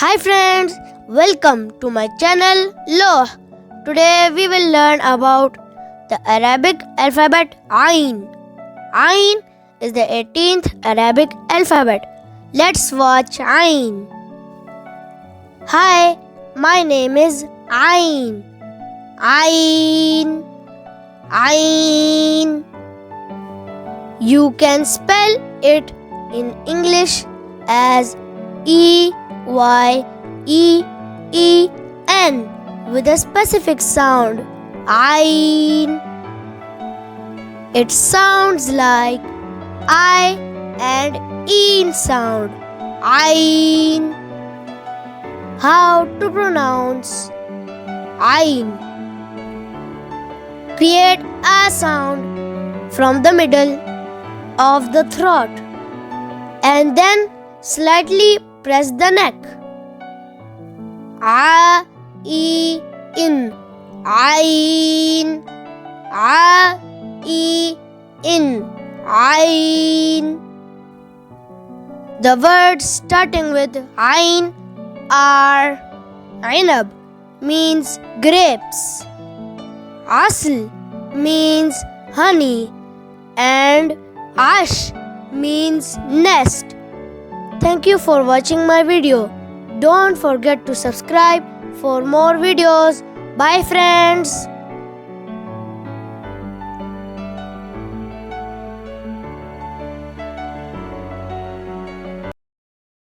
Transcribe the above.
Hi friends, welcome to my channel Loh. Today we will learn about the Arabic alphabet Ain. Ain is the 18th Arabic alphabet. Let's watch Ain. Hi, my name is Ain. Ain. Ain. You can spell it in English as E-Y-E-E-N with a specific sound, Ain. It sounds like I and in sound, Ain. How to pronounce Ain? Create a sound from the middle of the throat and then slightly press the neck. A-E-in, Ain, A-E-in, Ain. The words starting with Ain are Ainab means grapes, Asl means honey, and Ash means nest. Thank you for watching my video. Don't forget to subscribe for more videos. Bye friends.